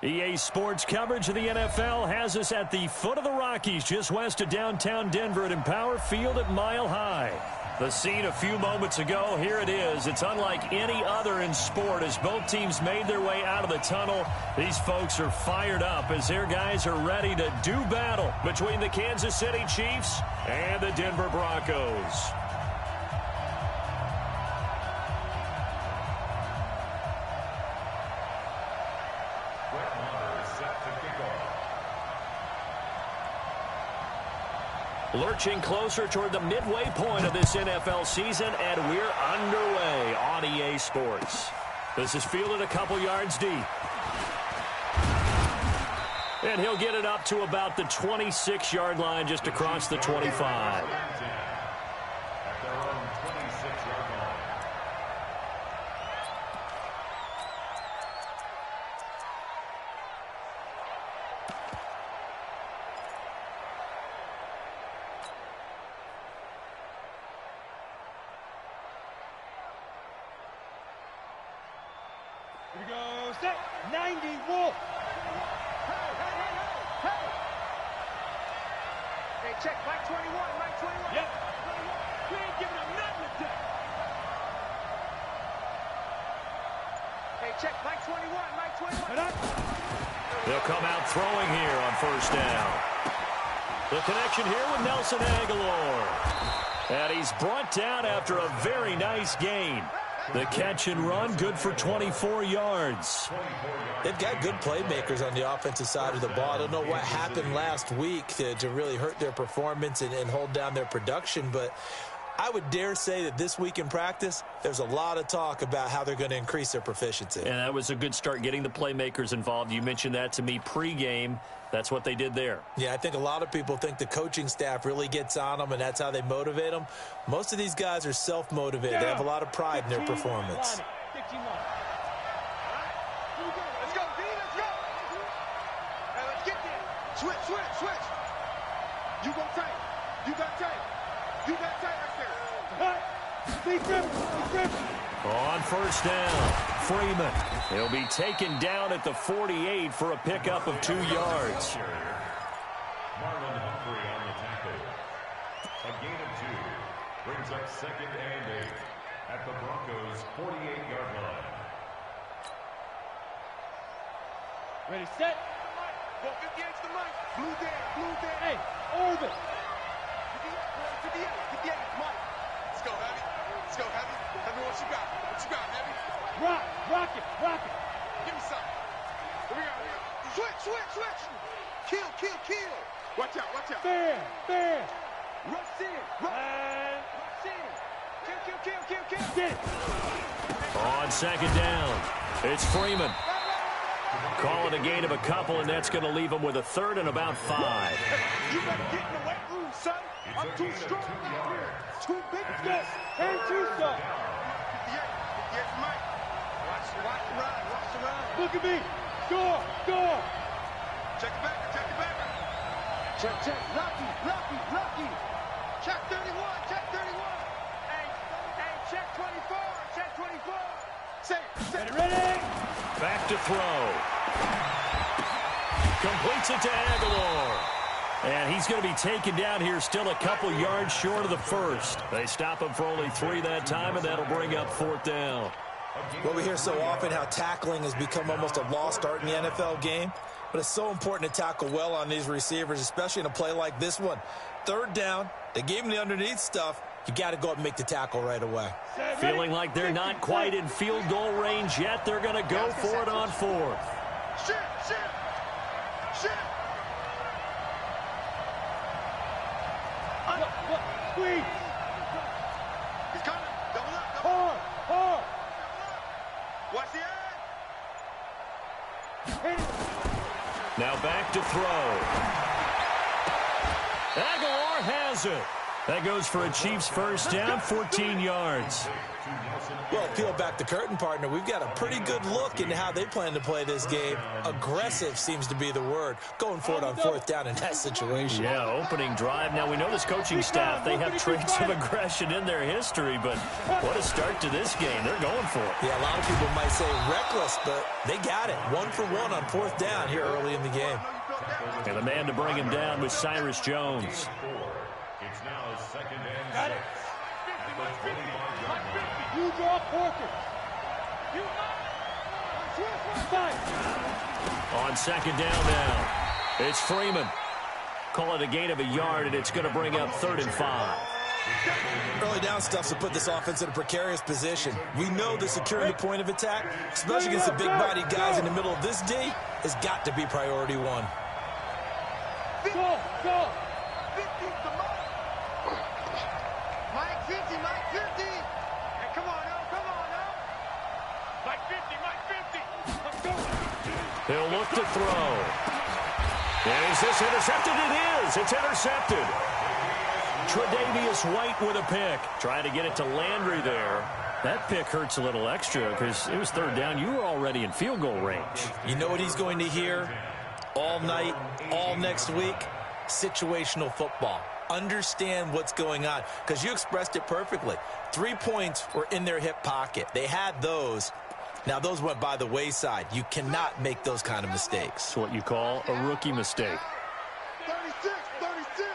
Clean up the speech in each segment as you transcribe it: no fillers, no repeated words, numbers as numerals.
EA Sports coverage of the NFL has us at the foot of the Rockies, just west of downtown Denver at Empower Field at Mile High. The scene a few moments ago, here it is. It's unlike any other in sport as both teams made their way out of the tunnel. These folks are fired up as their guys are ready to do battle between the Kansas City Chiefs and the Denver Broncos. Lurching closer toward the midway point of this NFL season, and we're underway on EA Sports. This is fielded a couple yards deep. And he'll get it up to about the 26-yard line just across the 25. Here we go, set, 90, Wolf. Hey, check, Mike 21, Mike 21. Yep. You ain't giving him nothing today. Hey, check, Mike 21, Mike 21. They'll come out throwing here on first down. The connection here with Nelson Aguilar. And he's brought down after a very nice gain. The catch and run, good for 24 yards. They've got good playmakers on the offensive side of the ball. I don't know what happened last week to really hurt their performance and hold down their production, but I would dare say that this week in practice, there's a lot of talk about how they're going to increase their proficiency. And that was a good start, getting the playmakers involved. You mentioned that to me pregame. That's what they did there. Yeah, I think a lot of people think the coaching staff really gets on them, and that's how they motivate them. Most of these guys are self-motivated. They have a lot of pride in their performance. Let's go, D, let's go. Hey, let's get there. Switch. You go tight. You got tight. You got tight right there. On first down, Freeman. He'll be taken down at the 48 for a pickup of 2 yards. Marlon Humphrey on the tackle. A gain of 2 brings up 2nd and 8 at the Broncos' 48-yard line. Ready, set. Go 58 to the mic. Blue there. Hey, over. 58, Mike. Let's go, Heavy. Heavy, what you got? Heavy? Rock it. Give me something. Here we go. Switch. Kill. Watch out. Fair. Rush in. Kill. Get it. On second down, it's Freeman. Calling a gain of a couple, and that's going to leave him with a third and about 5. You better get in the weight room, son. I'm too strong out here. Too big for this. And too strong. 58 Mike. Watch the run. Look at me. Score. Check it back. Check. Lucky. Check 31. Hey, check 24. Say. Ready. Back to throw. Completes it to Aguilar. And he's going to be taken down here, still a couple yards short of the first. They stop him for only 3 that time, and that'll bring up 4th down. Well, we hear so often how tackling has become almost a lost art in the NFL game, but it's so important to tackle well on these receivers, especially in a play like this one. 3rd down, they gave him the underneath stuff. You got to go up and make the tackle right away. Feeling like they're not quite in field goal range yet, they're going to go for it on 4th. Shit. Squeeze. He's coming. Double up. Hard. Watch the eye. Now back to throw. Aguilar has it. That goes for a Chiefs first down, 14 yards. Well, peel back the curtain, partner. We've got a pretty good look into how they plan to play this game. Aggressive seems to be the word. Going for it on fourth down in that situation. Yeah, opening drive. Now, we know this coaching staff, they have traits of aggression in their history, but what a start to this game. They're going for it. Yeah, a lot of people might say reckless, but they got it. 1 for 1 on fourth down here early in the game. And the man to bring him down was Cyrus Jones. It's now second and Got it. 6. You draw Porter. On second down now, it's Freeman. Call it a gain of a yard, and it's going to bring up 3rd and 5. Early down stuff to put this offense in a precarious position. We know that securing the point of attack, especially against the big-bodied guys in the middle of this D, has got to be priority 1. Go, go. 50 to Mike 50, Mike 50. Hey, come on now, come on now. Mike 50, Mike 50. Let's go. He'll look to throw. Is this intercepted? It is. It's intercepted. Tre'Davious White with a pick. Trying to get it to Landry there. That pick hurts a little extra because it was 3rd down. You were already in field goal range. You know what he's going to hear all night, all next week? Situational football. Understand what's going on, because you expressed it perfectly. 3 points were in their hip pocket. They had those. Now, those went by the wayside. You cannot make those kind of mistakes. It's what you call a rookie mistake. 36, 36.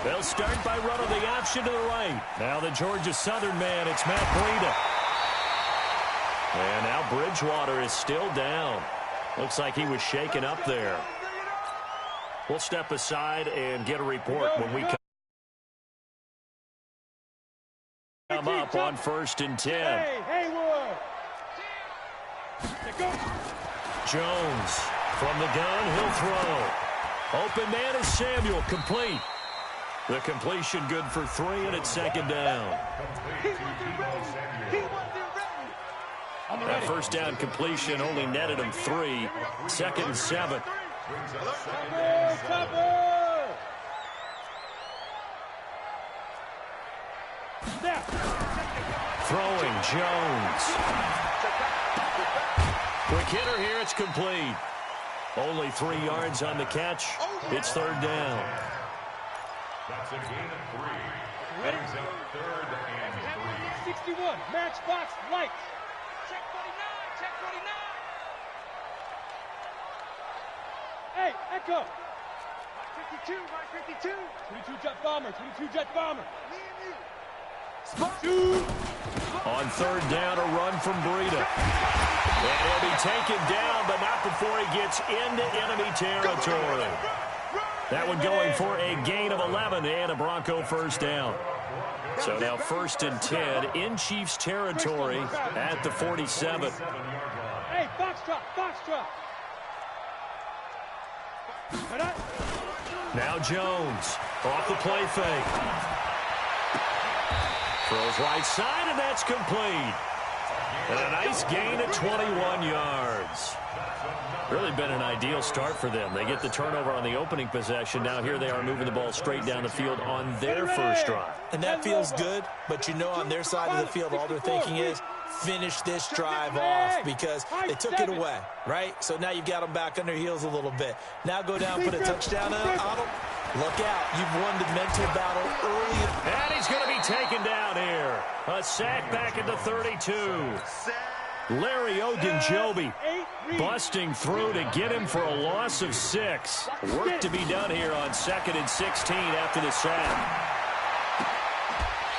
They'll start by running the option to the right. Now the Georgia Southern man, it's Matt Breida. And now Bridgewater is still down. Looks like he was shaken up there. We'll step aside and get a report when we come up on 1st and 10. Hey, Haywood. Jones from the gun, he'll throw. Open man is Samuel, complete. The completion good for 3, and it's 2nd down. That first down completion only netted him 3. 2nd and 7. Throwing Jones. Quick hitter here, it's complete. Only 3 yards on the catch. It's 3rd down. That's a gain of 3. Brings up 3rd and 3. 61, matchbox lights. Check 49, check 49. Hey, Echo. Mike 52, Mike 52. 22 jet bomber, 22 jet bomber. Me and you. On 3rd down, a run from Breida. And he'll be taken down, but not before he gets into enemy territory. That one going for a gain of 11 and a Bronco first down. So now 1st and 10 in Chiefs territory at the 47. Hey, foxtrot, foxtrot. Now Jones off the play fake. Throws right side, and that's complete. And a nice gain of 21 yards. Really been an ideal start for them. They get the turnover on the opening possession. Now here they are moving the ball straight down the field on their first drive. And that feels good, but you know on their side of the field, all they're thinking is finish this drive off because they took it away, right? So now you've got them back on their heels a little bit. Now go down, put a touchdown on them. Look out. You've won the mental battle early. And he's going to be taken down here. A sack back at the 32. Larry Ogunjobi busting through to get him for a loss of 6. Work to be done here on 2nd and 16 after the sack.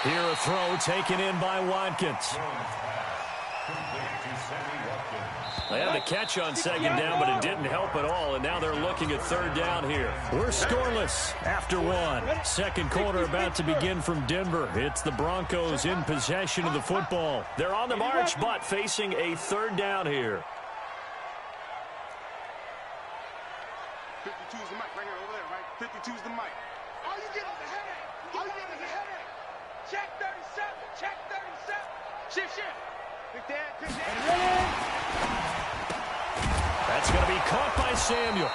Here a throw taken in by Watkins. They had the catch on 2nd down, but it didn't help at all, and now they're looking at 3rd down here. We're scoreless after 1. 2nd quarter about to begin from Denver. It's the Broncos in possession of the football. They're on the march, but facing a 3rd down here. 52's the mic right here over there, right? 52's the mic. All you get is a headache. All you get is a headache. Check 37. Check 37. Shift, shift. Quick that, quick that. That's going to be caught by Samuel.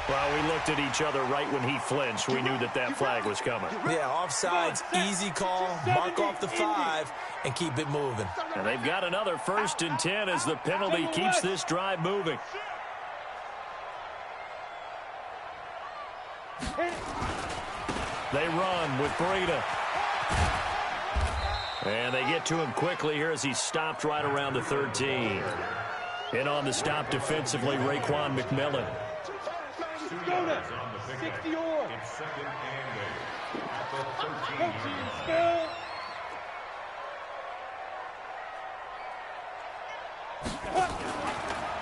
Well, we looked at each other right when he flinched. We knew that that flag was coming. Yeah, offsides, easy call, mark off the 5, and keep it moving. And they've got another 1st and 10 as the penalty keeps this drive moving. They run with Breida. And they get to him quickly here as he's stopped right around the 13. In on the stop defensively, Raekwon McMillan. Go there. 60 or. It's 2nd and 8 at the 13. Spell.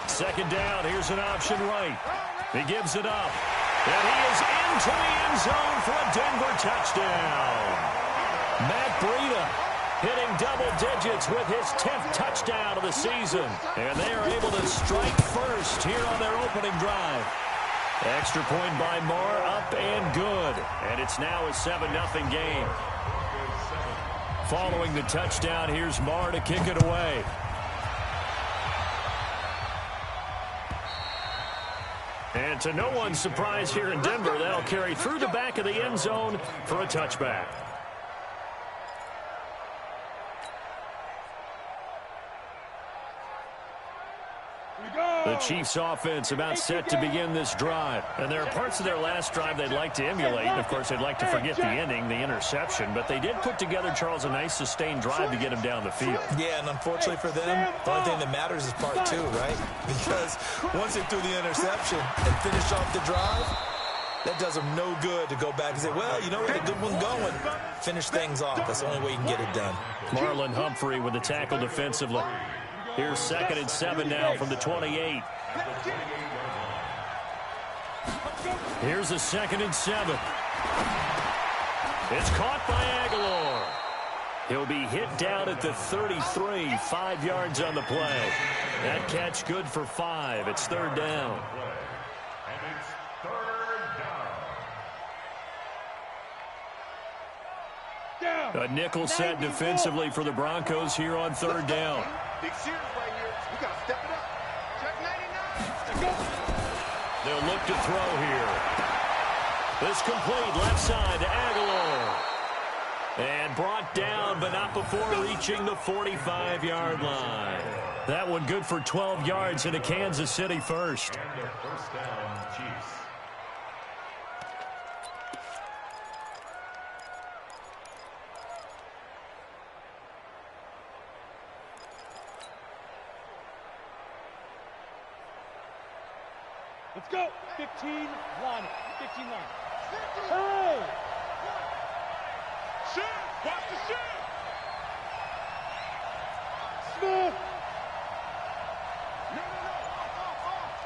Second down, here's an option right. He gives it up. And he is into the end zone for a Denver touchdown. Matt Breida hitting double digits with his 10th touchdown of the season. And they are able to strike first here on their opening drive. Extra point by Marr, up and good. And it's now a 7-0 game. Following the touchdown, here's Marr to kick it away. And to no one's surprise here in Denver, that'll carry through the back of the end zone for a touchback. The Chiefs offense about set to begin this drive. And there are parts of their last drive they'd like to emulate. And, of course, they'd like to forget the ending, the interception. But they did put together, Charles, a nice sustained drive to get him down the field. Yeah, and unfortunately for them, the only thing that matters is part 2, right? Because once they threw the interception and finished off the drive, that does them no good to go back and say, well, you know, we had a good one going. Finish things off. That's the only way you can get it done. Marlon Humphrey with the tackle defensively. Here's 2nd and 7 now from the 28. Here's a 2nd and 7. It's caught by Aguilar. He'll be hit down at the 33, 5 yards on the play. That catch good for 5. It's 3rd down. And it's 3rd down. A nickel set defensively for the Broncos here on 3rd down. Big series right here. We got to step it up. Check 99. They'll look to throw here. This complete left side to Aguilar. And brought down, but not before reaching the 45-yard line. That one good for 12 yards into Kansas City first. And their 1st down, Chiefs. Let's go. 15 line. 15 line. Hey! Shoot! Watch the shoot! Smith! No.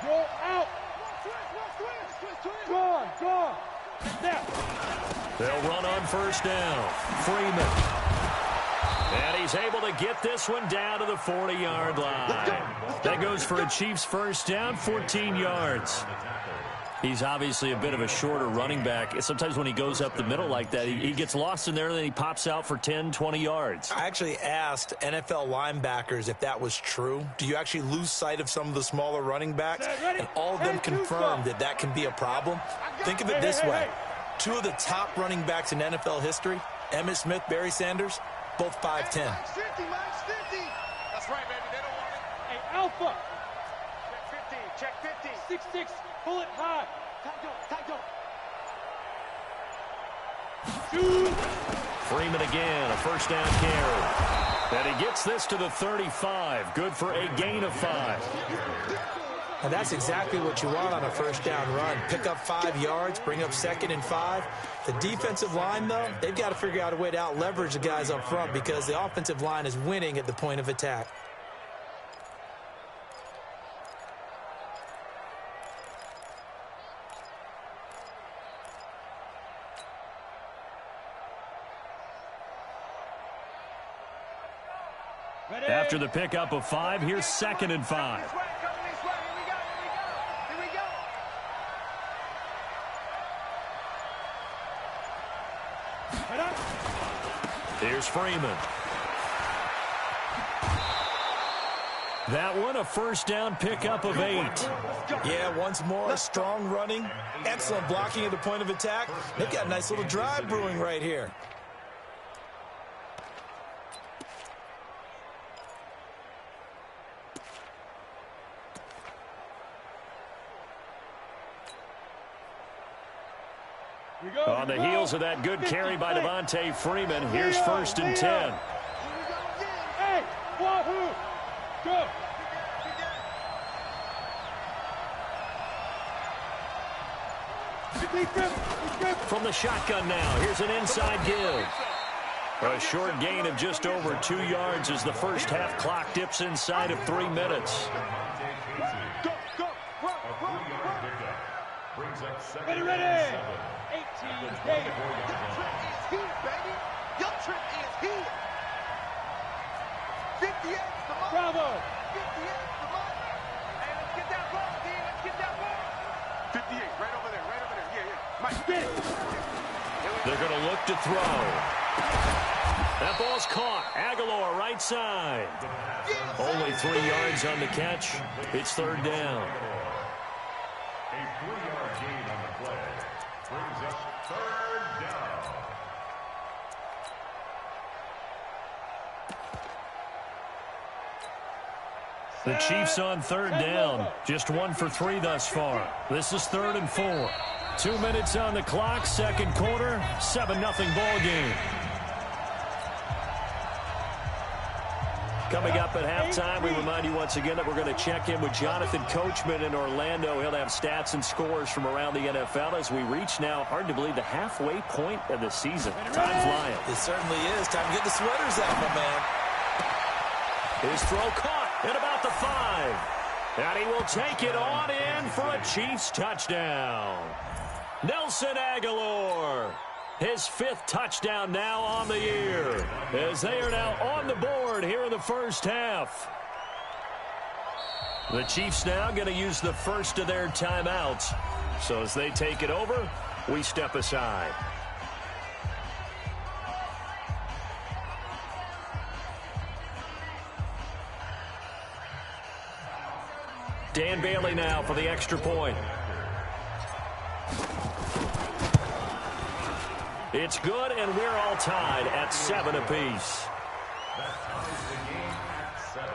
Go out! Gone! Now! They'll run on 1st down. Freeman. And he's able to get this one down to the 40-yard line. That goes for a Chiefs 1st down, 14 yards. He's obviously a bit of a shorter running back. Sometimes when he goes up the middle like that, he gets lost in there, and then he pops out for 10, 20 yards. I actually asked NFL linebackers if that was true. Do you actually lose sight of some of the smaller running backs? And all of them confirmed that that can be a problem. Think of it this way. 2 of the top running backs in NFL history, Emmitt Smith, Barry Sanders, both 5'10". 50, That's right, baby. They don't want it. Hey, Alpha! Check 50. 6'6", pull it high. Shoot! Freeman again, a 1st down carry. And he gets this to the 35. Good for a gain of 5. And that's exactly what you want on a 1st down run. Pick up 5 yards, bring up 2nd and 5. The defensive line, though, they've got to figure out a way to out-leverage the guys up front because the offensive line is winning at the point of attack. After the pickup of 5, here's 2nd and 5. This way, coming this way. Here we go. Here's Freeman. That one, a first down pickup of 8. Yeah, once more, strong running, excellent blocking at the point of attack. They've got a nice little drive brewing right here. On the heels of that good carry by Devontae Freeman, here's 1st and 10. Hey, Wahoo! Go! From the shotgun now, here's an inside give. A short gain of just over 2 yards as the first half clock dips inside of 3 minutes. Go, go, run, run, run. Brings up second Ready, and ready. 7. 18, Your trip is here, baby. Your trip is here. 58 for money. Bravo. 58 for money. Hey, let's get that ball, D. Let's get that ball. 58, right over there, right over there. Yeah, yeah. Mike, Get it. They're going to look to throw. That ball's caught. Aguilar, right side. Only 3 yards on the catch. It's 3rd down. A 3-yard gain on the play. Brings up 3rd down. The Chiefs on 3rd down. Just 1 for 3 thus far. This is 3rd and 4. 2 minutes on the clock, 2nd quarter, 7-0 ball game. Coming up at halftime, we remind you once again that we're going to check in with Jonathan Coachman in Orlando. He'll have stats and scores from around the NFL as we reach now, hard to believe, the halfway point of the season. Time flying. It certainly is. Time to get the sweaters out, my man. His throw caught at about the 5. And he will take it on in for a Chiefs touchdown. Nelson Aguilar. His 5th touchdown now on the year, as they are now on the board here in the first half. The Chiefs now going to use the first of their timeouts. So as they take it over, we step aside. Dan Bailey now for the extra point. It's good, and we're all tied at 7 apiece. That ties the game at 7.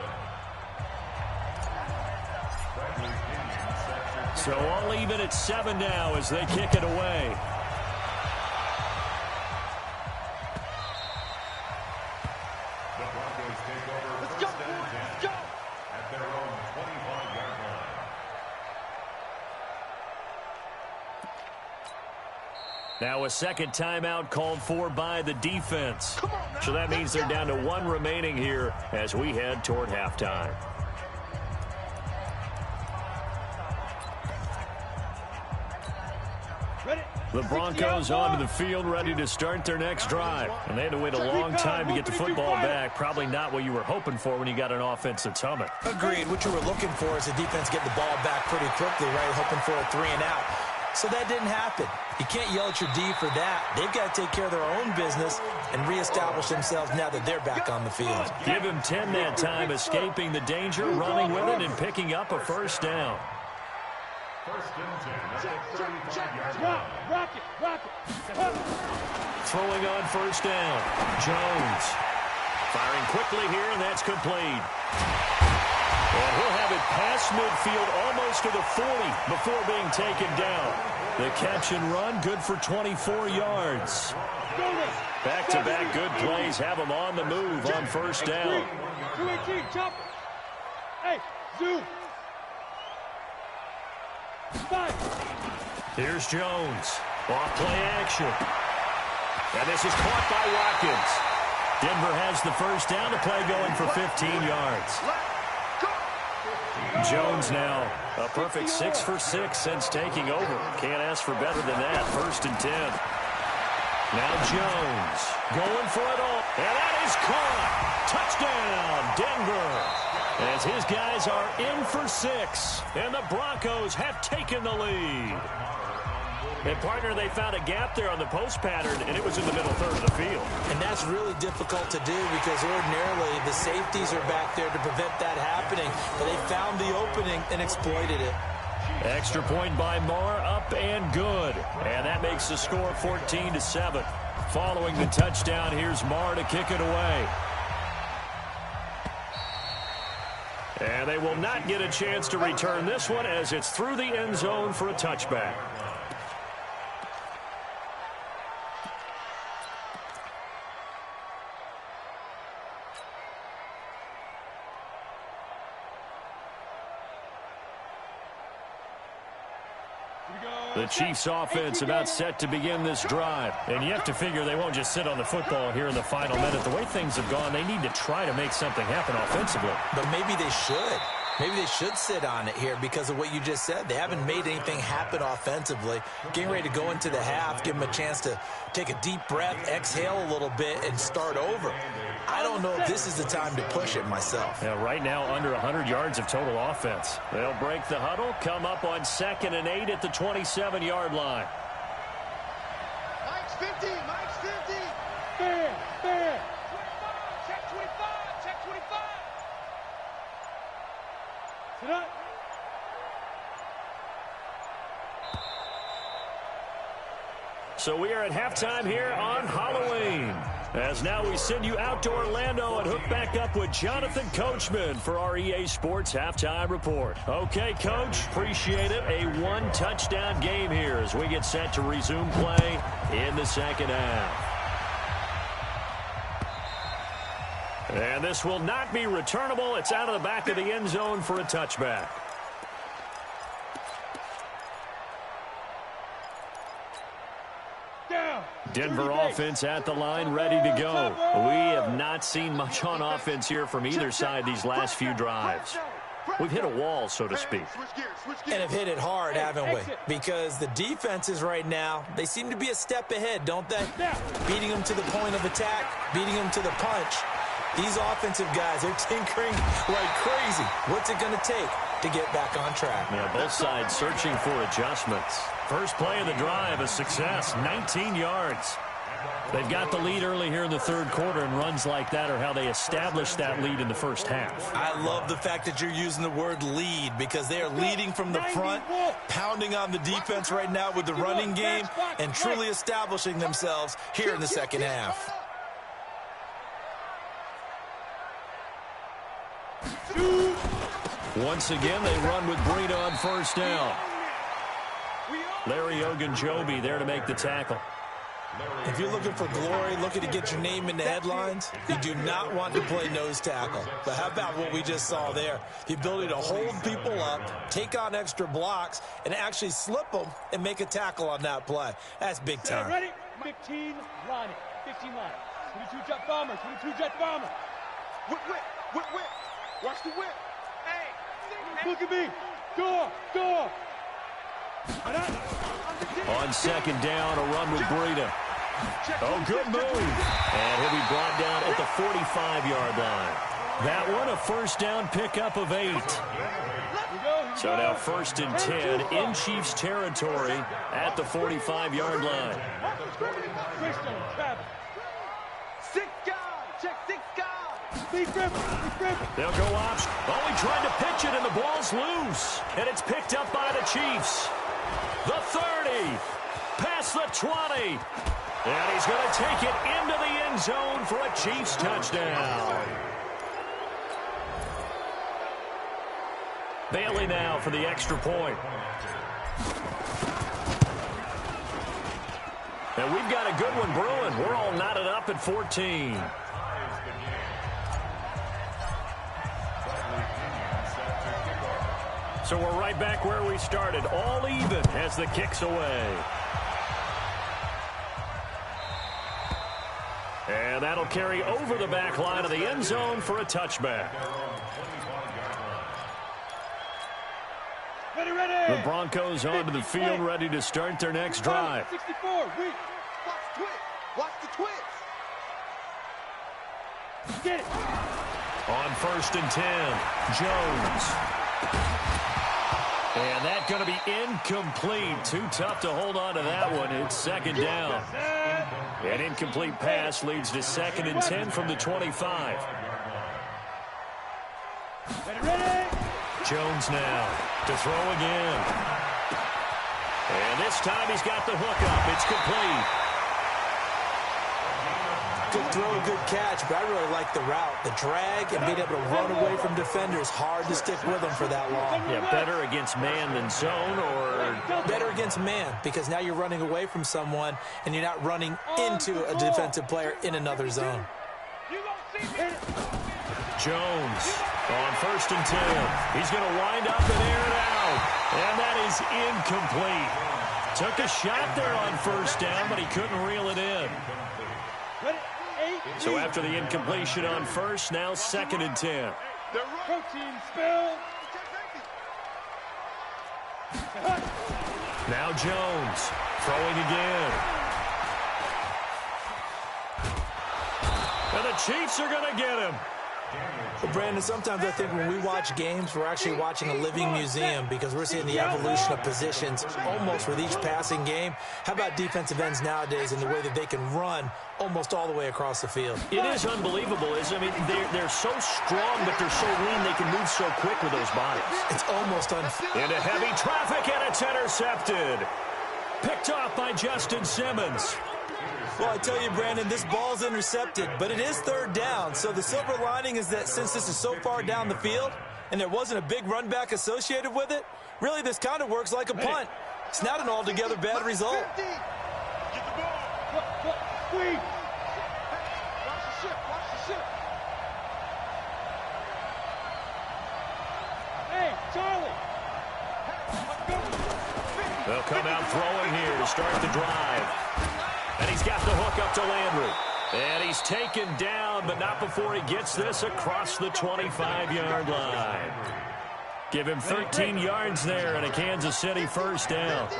So all even at 7 now as they kick it away. The Broncos take over Let's first go, and 10 let's go. at their own 25-yard line. Now a second timeout called for by the defense. So that means they're down to 1 remaining here as we head toward halftime. The Broncos onto the field ready to start their next drive. And they had to wait a long time to get the football back. Probably not what you were hoping for when you got an offensive summit. Agreed. What you were looking for is the defense getting the ball back pretty quickly, right? Hoping for a 3 and out. So that didn't happen. You can't yell at your D for that. They've got to take care of their own business and reestablish themselves now that they're back on the field. Give him 10 that time, escaping the danger, running with it, and picking up a first down. First and 10 at the 35-yard Rock, line. rock it, rock it. Throwing on first down. Jones. Firing quickly here, and that's complete. And he'll have it past midfield almost to the 40 before being taken down. The catch and run, good for 24 yards. Back-to-back good plays have them on the move on first down. 218, chop. Hey, zoom. 5. Here's Jones. Off play action. And this is caught by Watkins. Denver has the first down, the play going for 15 yards. Jones now a perfect 6 for 6 since taking over. Can't ask for better than that. First and 10. Now Jones going for it all. And that is caught. Touchdown, Denver. As his guys are in for 6. And the Broncos have taken the lead. And, partner, they found a gap there on the post pattern, and it was in the middle third of the field. And that's really difficult to do because ordinarily the safeties are back there to prevent that happening. But they found the opening and exploited it. Extra point by Marr, up and good. And that makes the score 14-7. Following the touchdown, here's Marr to kick it away. And they will not get a chance to return this one as it's through the end zone for a touchback. The Chiefs offense about set to begin this drive. And you have to figure they won't just sit on the football here in the final minute. The way things have gone, they need to try to make something happen offensively. But maybe they should. Maybe they should sit on it here because of what you just said. They haven't made anything happen offensively. Getting ready to go into the half, give them a chance to take a deep breath, exhale a little bit, and start over. I don't know if this is the time to push it myself. Yeah, right now under 100 yards of total offense. They'll break the huddle, come up on 2nd and 8 at the 27-yard line. Mike's 50, Mike's 50. Fair, fair. 25, check 25, check 25. Sit up. So we are at halftime here on Halloween. As now we send you out to Orlando and hook back up with Jonathan Coachman for our EA Sports Halftime Report. Okay, Coach, appreciate it. A one-touchdown game here as we get set to resume play in the second half. And this will not be returnable. It's out of the back of the end zone for a touchback. Denver offense at the line, ready to go. We have not seen much on offense here from either side these last few drives. We've hit a wall, so to speak. And have hit it hard, haven't we? Because the defenses right now, they seem to be a step ahead, don't they? Beating them to the point of attack, beating them to the punch. These offensive guys are tinkering like crazy. What's it going to take to get back on track? Yeah, both sides searching for adjustments. First play of the drive, a success, 19 yards. They've got the lead early here in the third quarter, and runs like that are how they establish that lead in the first half. I love the fact that you're using the word lead because they are leading from the front, pounding on the defense right now with the running game, and truly establishing themselves here in the second half. Once again, they run with Breida on first down. Larry Ogunjobi there to make the tackle. If you're looking for glory, looking to get your name in the headlines, you do not want to play nose tackle. But how about what we just saw there? The ability to hold people up, take on extra blocks, and actually slip them and make a tackle on that play. That's big time. Ready? 15 line it. 15 line. 22 jet bomber. 22 jet bomber. Whip, whip, whip, whip. Watch the whip. Hey, look at me. Go. On second down, a run with Breida. Oh, good move. And he'll be brought down at the 45-yard line. That one, a first down pickup of 8. So now 1st and 10 in Chiefs territory at the 45-yard line. Six guys. Check 6 guys. They'll go option. Oh, he tried to pitch it, and the ball's loose. And it's picked up by the Chiefs. The 30, past the 20. And he's going to take it into the end zone for a Chiefs touchdown. Bailey now for the extra point. And we've got a good one brewing. We're all knotted up at 14. So we're right back where we started, all even as the kick's away. And that'll carry over the back line of the end zone for a touchback. Ready. The Broncos onto the field, ready to start their next drive. 64, wait. Watch the twist. Get it. On 1st and 10, Jones. And that's going to be incomplete. Too tough to hold on to that one. It's second down. An incomplete pass leads to 2nd and 10 from the 25. Jones now to throw again. And this time he's got the hook up. It's complete. Good throw, good catch, but I really like the route. The drag and being able to run away from defenders, hard to stick with them for that long. Yeah, better against man than zone, or better against man, because now you're running away from someone and you're not running into a defensive player in another zone. Jones on 1st and 10. He's going to wind up and air it out. And that is incomplete. Took a shot there on 1st down, but he couldn't reel it in. So after the incompletion on 1st, now 2nd and 10. Now Jones throwing again. And the Chiefs are going to get him. Well, Brandon, sometimes I think when we watch games, we're actually watching a living museum because we're seeing the evolution of positions almost with each passing game. How about defensive ends nowadays and the way that they can run almost all the way across the field? It is unbelievable, isn't it? I mean, they're so strong, but they're so lean they can move so quick with those bodies. It's almost unfair. Into heavy traffic, and it's intercepted. Picked off by Justin Simmons. Well, I tell you, Brandon, this ball's intercepted, but it is 3rd down. So the silver lining is that since this is so far down the field and there wasn't a big run back associated with it, really this kind of works like a punt. It's not an altogether bad result. Get the ball. Squeeze. Watch the ship. Watch the ship. Hey, Charlie. They'll come out throwing here to start the drive. And he's got the hook up to Landry. And he's taken down, but not before he gets this across the 25-yard line. Give him 13 yards there and a Kansas City 1st down.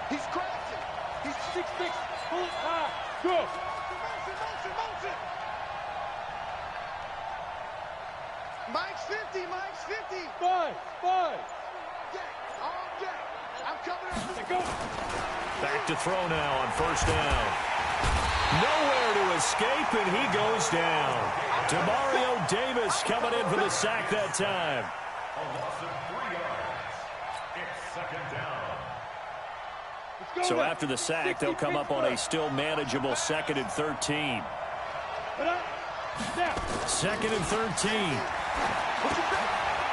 He's crashing. He's 6'6". Pull it high. Go. Motion. Mike's 50. Mike's 50. 5. Jack, all Jack. I'm coming up. Go. Back to throw now on 1st down. Nowhere to escape, and he goes down. Demario Davis coming in for the sack that time. A loss of 3 yards. It's 2nd down. So after the sack, they'll come up on a still manageable 2nd and 13. 2nd and 13.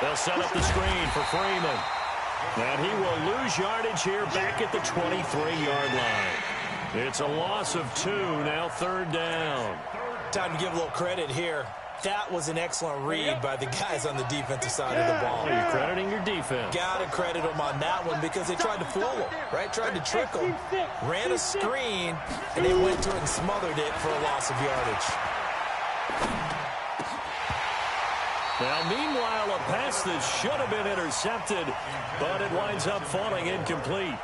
They'll set up the screen for Freeman. And he will lose yardage here back at the 23-yard line. It's a loss of 2, now 3rd down. Time to give a little credit here. That was an excellent read by the guys on the defensive side of the ball. Well, you're crediting your defense. Got to credit them on that one because they tried to fool them, right? Tried to trick them. Ran a screen, and they went to it and smothered it for a loss of yardage. Now, meanwhile, a pass that should have been intercepted, but it winds up falling incomplete.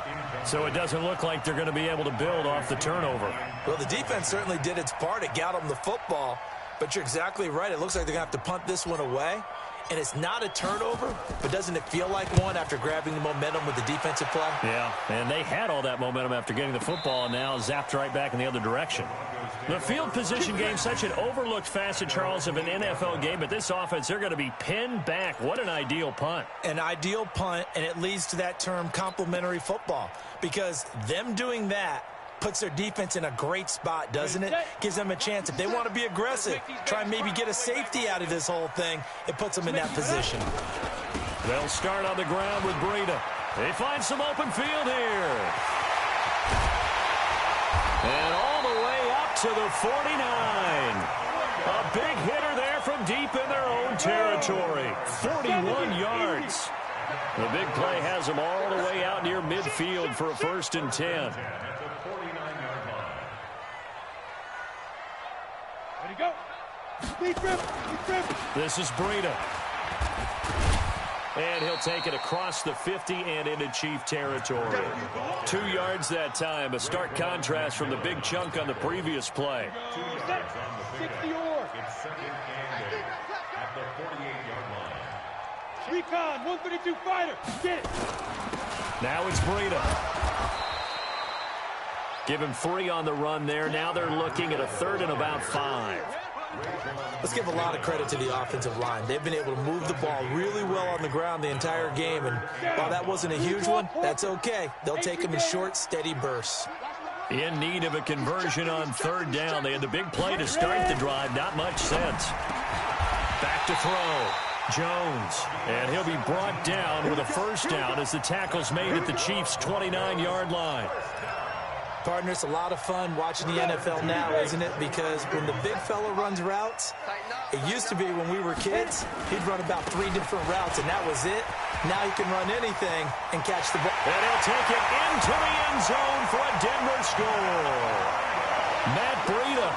So it doesn't look like they're going to be able to build off the turnover. Well, the defense certainly did its part. It got them the football, but you're exactly right. It looks like they're going to have to punt this one away. And it's not a turnover, but doesn't it feel like one after grabbing the momentum with the defensive play? Yeah, and they had all that momentum after getting the football and now zapped right back in the other direction. The field position game, such an overlooked facet, Charles, of an NFL game, but this offense, they're going to be pinned back. What an ideal punt. An ideal punt, and it leads to that term complementary football, because them doing that puts their defense in a great spot, doesn't it? Gives them a chance. If they want to be aggressive, try and maybe get a safety out of this whole thing, it puts them in that position. They'll start on the ground with Breida. They find some open field here. And all the way up to the 49. A big hitter there from deep in their own territory. 41 yards. The big play has them all the way out near midfield for a 1st and 10. Ready, go. Deep grip. This is Breida. And he'll take it across the 50 and into Chief territory. 2 yards that time. A stark contrast from the big chunk on the previous play. 60 or. It's 2nd and 8 at the 48-yard line. Recon, 132 fighter. Get it. Now it's Breida. Give him 3 on the run there. Now they're looking at a 3rd and about 5. Let's give a lot of credit to the offensive line. They've been able to move the ball really well on the ground the entire game, and while that wasn't a huge one, that's okay. They'll take them in short, steady bursts. In need of a conversion on 3rd down. They had the big play to start the drive. Not much sense. Back to throw. Jones. And he'll be brought down with a 1st down as the tackle's made at the Chiefs' 29-yard line. Partner, it's a lot of fun watching the NFL now, isn't it? Because when the big fella runs routes, it used to be when we were kids, he'd run about 3 different routes, and that was it. Now he can run anything and catch the ball. And he'll take it into the end zone for a Denver score. Matt Breida,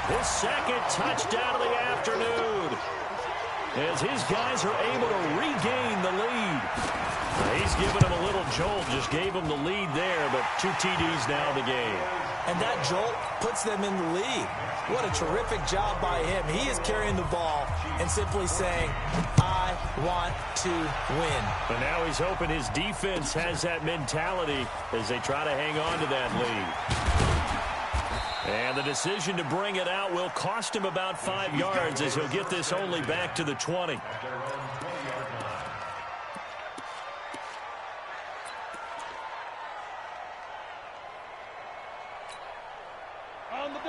his 2nd touchdown of the afternoon, as his guys are able to regain the lead. He's given him a little jolt, just gave him the lead there, but 2 TDs now in the game. And that jolt puts them in the lead. What a terrific job by him. He is carrying the ball and simply saying, I want to win. But now he's hoping his defense has that mentality as they try to hang on to that lead. And the decision to bring it out will cost him about 5 yards as he'll get this only back to the 20.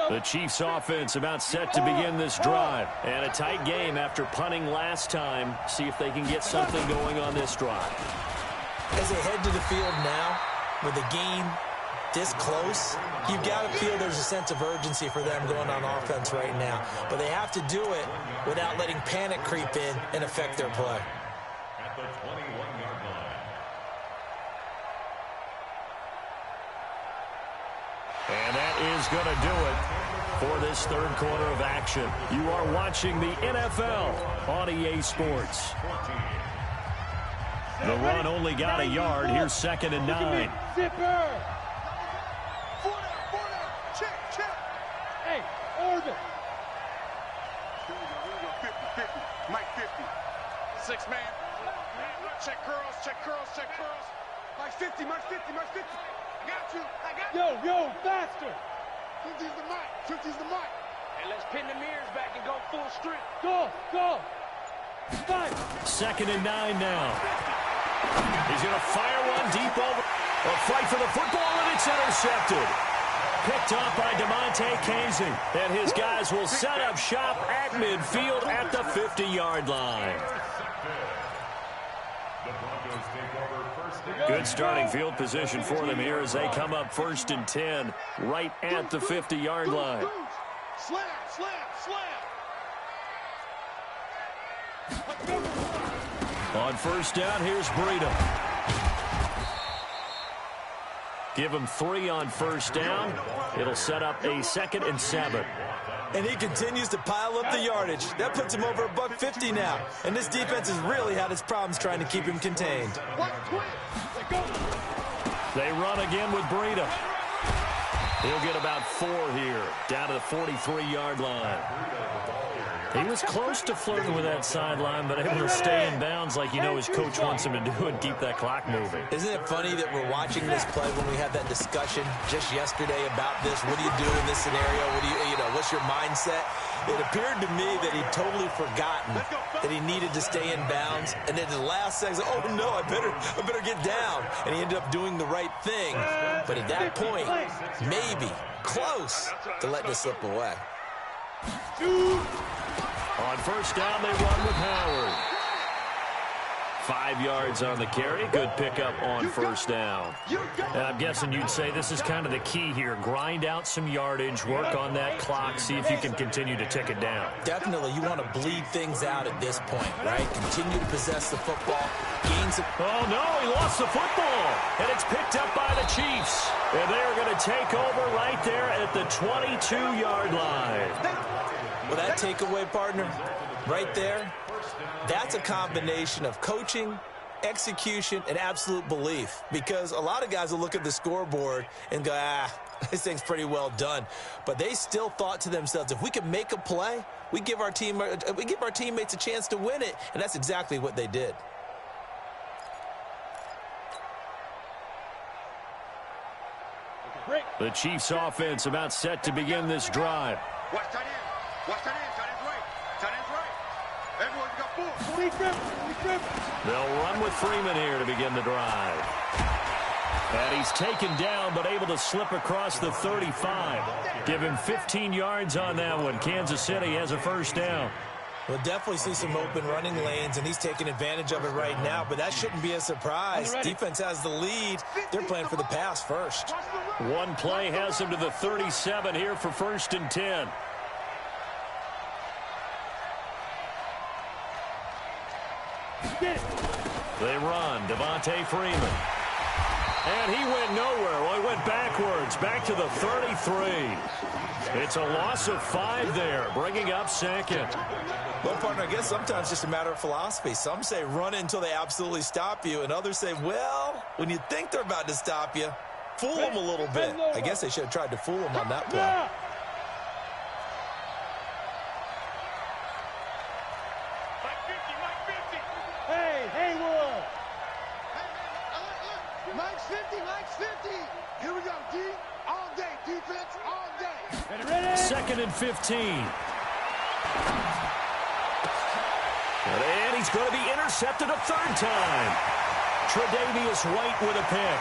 The Chiefs offense about set to begin this drive. And a tight game after punting last time. See if they can get something going on this drive. As they head to the field now, with the game this close, you've got to feel there's a sense of urgency for them going on offense right now. But they have to do it without letting panic creep in and affect their play. At the 21-yard line. And that is going to do it for this 3rd quarter of action. You are watching the NFL on EA Sports. The run only got a yard. Here's 2nd and 9. Zipper. Check. Hey, Orbit. 50. Mike 50. 6 man. Check curls. Mike 50. I got you. Yo, faster. 50's the mic. And let's pin the mirrors back and go full strength. Go. Fight. 2nd and 9 now. He's going to fire one deep over. A fight for the football, and it's intercepted. Picked up by DeMonte Casey. And his guys will set up shop at midfield at the 50-yard line. The Broncos take over 1st and Good starting field position for them here as they come up 1st and 10 right at the 50-yard line. Slam. On 1st down, here's Breida. Give him 3 on 1st down. It'll set up a 2nd and 7. And he continues to pile up the yardage. That puts him over $150 now. And this defense has really had its problems trying to keep him contained. They run again with Breida. He'll get about 4 here, down to the 43-yard line. He was close to flirting with that sideline, but able to stay in bounds like you know his coach wants him to do and keep that clock moving. Isn't it funny that we're watching this play when we had that discussion just yesterday about this? What do you do in this scenario? What's your mindset? It appeared to me that he'd totally forgotten that he needed to stay in bounds, and then the last second, oh no, I better get down. And he ended up doing the right thing. But at that point, maybe close to letting it slip away. On 1st down, they run with Howard. 5 yards on the carry. Good pickup on 1st down. And I'm guessing you'd say this is kind of the key here. Grind out some yardage, work on that clock, see if you can continue to tick it down. Definitely. You want to bleed things out at this point, right? Continue to possess the football. Gains of... Oh, no, he lost the football. And it's picked up by the Chiefs. And they're going to take over right there at the 22-yard line. Well, that takeaway, partner, right there, that's a combination of coaching, execution, and absolute belief. Because a lot of guys will look at the scoreboard and go, this thing's pretty well done. But they still thought to themselves, if we can make a play, we give our teammates a chance to win it. And that's exactly what they did. The Chiefs offense about set to begin this drive. Watch tight end. Watch tight end. Tight end's right. Tight end's right. Everyone's got four. They'll run with Freeman here to begin the drive. And he's taken down but able to slip across the 35. Give him 15 yards on that one. Kansas City has a first down. We'll definitely see some open running lanes, and he's taking advantage of it right now, but that shouldn't be a surprise. Defense has the lead. They're playing for the pass first. One play has him to the 37 here for 1st and 10. They run. Devontae Freeman. And he went nowhere. Well, he went backwards. Back to the 33. It's a loss of 5 there, bringing up 2nd. Well, partner, I guess sometimes it's just a matter of philosophy. Some say run it until they absolutely stop you, and others say, well, when you think they're about to stop you, fool them a little bit. I guess they should have tried to fool them on that play. Mike's 50, Mike's 50. Here we go, D. All day, defense, all day. 2nd and 15. And he's going to be intercepted a 3rd time. Tre'Davious White with a pick.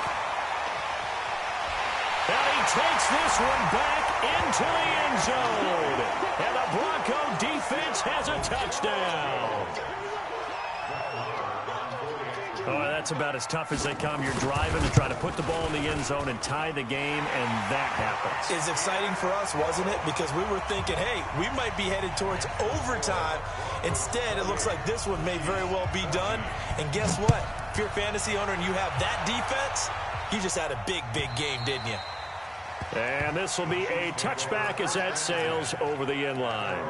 And he takes this one back into the end zone. And the Bronco defense has a touchdown. Oh, that's about as tough as they come. You're driving to try to put the ball in the end zone and tie the game, and that happens. It's exciting for us, wasn't it? Because we were thinking, hey, we might be headed towards overtime. Instead, it looks like this one may very well be done. And guess what? If you're a fantasy owner and you have that defense, you just had a big, big game, didn't you? And this will be a touchback as that sails over the end line.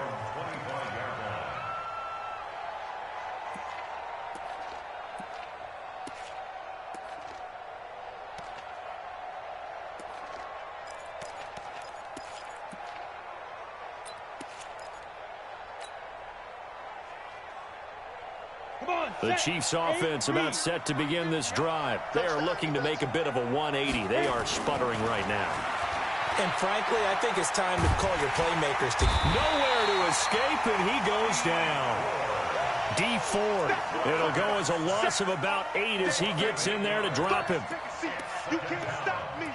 The Chiefs offense about set to begin this drive. They are looking to make a bit of a 180. They are sputtering right now. And frankly, I think it's time to call your playmakers to nowhere to escape, and he goes down. D Ford. It'll go as a loss of about 8 as he gets in there to drop him. You can't stop me.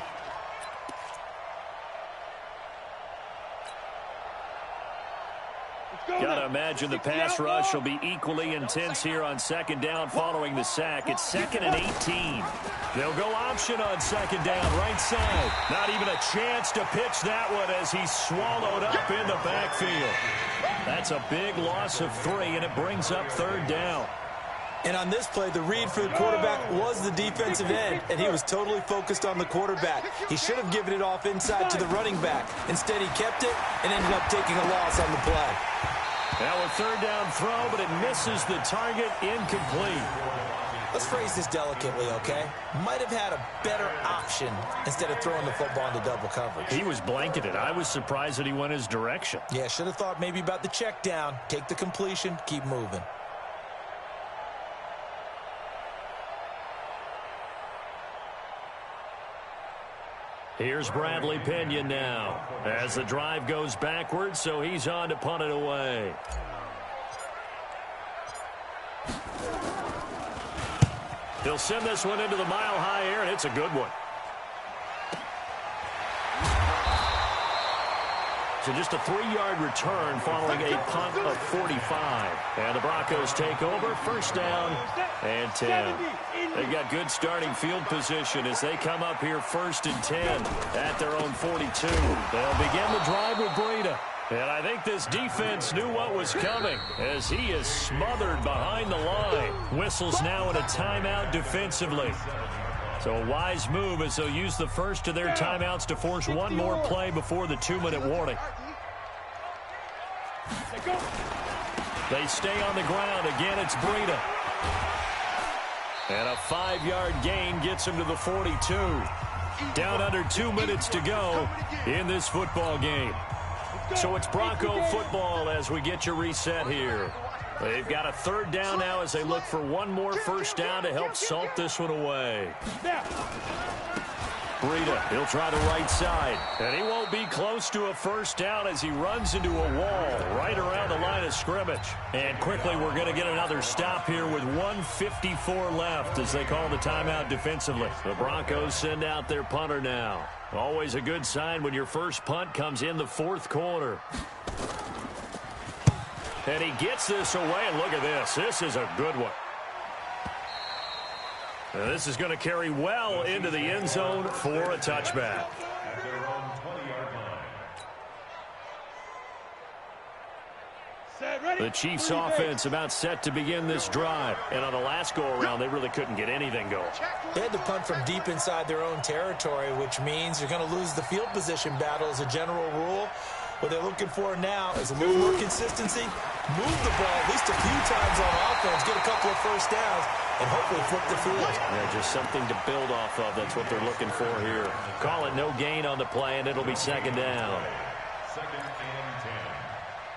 Got to imagine the pass rush will be equally intense here on 2nd down following the sack. It's 2nd and 18. They'll go option on 2nd down, right side. Not even a chance to pitch that one as he's swallowed up in the backfield. That's a big loss of 3, and it brings up 3rd down. And on this play, the read for the quarterback was the defensive end, and he was totally focused on the quarterback. He should have given it off inside to the running back. Instead, he kept it and ended up taking a loss on the play. Now a 3rd down throw, but it misses the target, incomplete. Let's phrase this delicately, okay? Might have had a better option instead of throwing the football into double coverage. He was blanketed. I was surprised that he went his direction. Yeah, should have thought maybe about the check down, take the completion, keep moving. Here's Bradley Pinion now as the drive goes backwards, so he's on to punt it away. He'll send this one into the mile-high air, and it's a good one. So just a 3-yard return following a punt of 45. And the Broncos take over, 1st down and 10. They've got good starting field position as they come up here 1st and 10 at their own 42. They'll begin the drive with Breida. And I think this defense knew what was coming as he is smothered behind the line. Whistles now in a timeout defensively. So a wise move as they'll use the first of their timeouts to force one more play before the 2-minute warning. They stay on the ground. Again, it's Breida. And a 5-yard gain gets him to the 42. Down under 2 minutes to go in this football game. So it's Bronco football as we get you reset here. They've got a 3rd down now as they look for one more 1st down to help salt this one away. Breida, he'll try the right side. And he won't be close to a first down as he runs into a wall right around the line of scrimmage. And quickly, we're going to get another stop here with 1:54 left as they call the timeout defensively. The Broncos send out their punter now. Always a good sign when your first punt comes in the fourth quarter. And he gets this away, and look at this. This is a good one. Now this is going to carry well into the end zone for a touchback. At their own 20-yard line. The Chiefs offense about set to begin this drive. And on the last go-around, they really couldn't get anything going. They had to punt from deep inside their own territory, which means you're going to lose the field position battle as a general rule. What they're looking for now is a little more consistency, move the ball at least a few times on offense, get a couple of first downs, and hopefully flip the field. Yeah, just something to build off of. That's what they're looking for here. Call it no gain on the play, and it'll be second down. 2nd and 10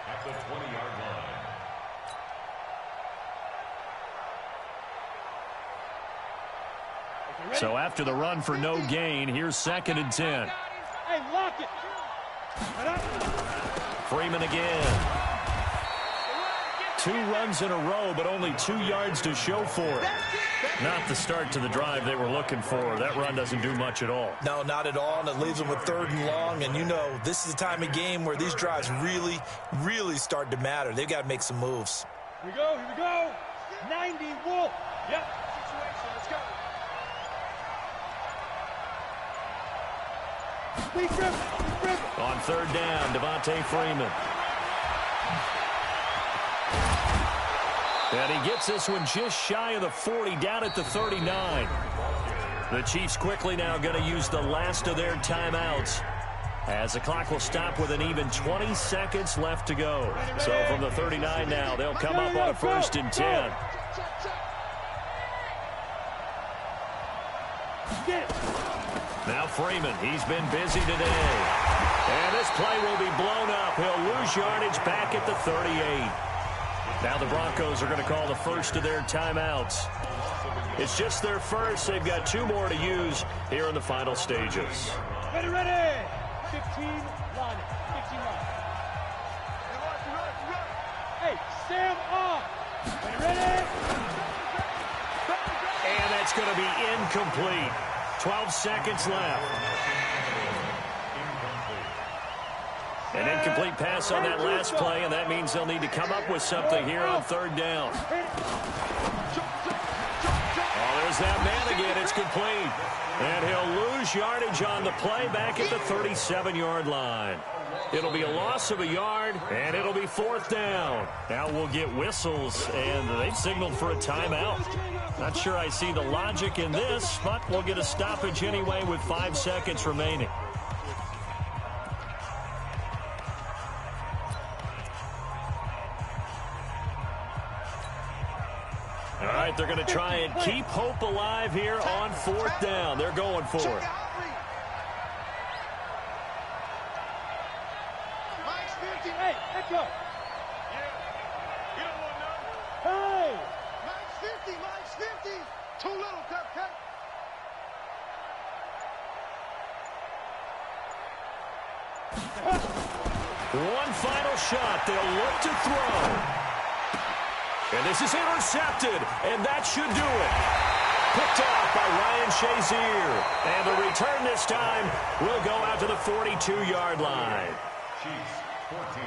at the 20-yard line. So after the run for no gain, here's 2nd and 10. Hey, lock it. Freeman again. 2 runs in a row, but only 2 yards to show for it. Not the start to the drive they were looking for. That run doesn't do much at all. No, not at all, and it leaves them with 3rd and long. And you know, this is the time of game where these drives really, really start to matter. They've got to make some moves. Here we go, here we go. 90 Wolf. Yep. Let's go. Big rip. On 3rd down, Devontae Freeman. And he gets this one just shy of the 40, down at the 39. The Chiefs quickly now going to use the last of their timeouts, as the clock will stop with an even 20 seconds left to go. So from the 39 now, they'll come up on a 1st and 10. Now Freeman, he's been busy today. And this play will be blown up. He'll lose yardage back at the 38. Now the Broncos are going to call the first of their timeouts. It's just their first. They've got 2 more to use here in the final stages. Ready. 15 line. 15 line. Hey, Sam off. Ready. And that's going to be incomplete. 12 seconds left. An incomplete pass on that last play, and that means they'll need to come up with something here on 3rd down. Oh, there's that man again. It's complete. And he'll lose yardage on the play back at the 37-yard line. It'll be a loss of a yard, and it'll be 4th down. Now we'll get whistles, and they've signaled for a timeout. Not sure I see the logic in this, but we'll get a stoppage anyway with 5 seconds remaining. All right, they're going to try and keep hope alive here on 4th down. They're going for it. Hey, echo. Hey. Mike's 50. Too little, cut. One final shot. They'll look to throw. And this is intercepted, and that should do it. Picked off by Ryan Shazier. And the return this time will go out to the 42-yard line. Chiefs 14,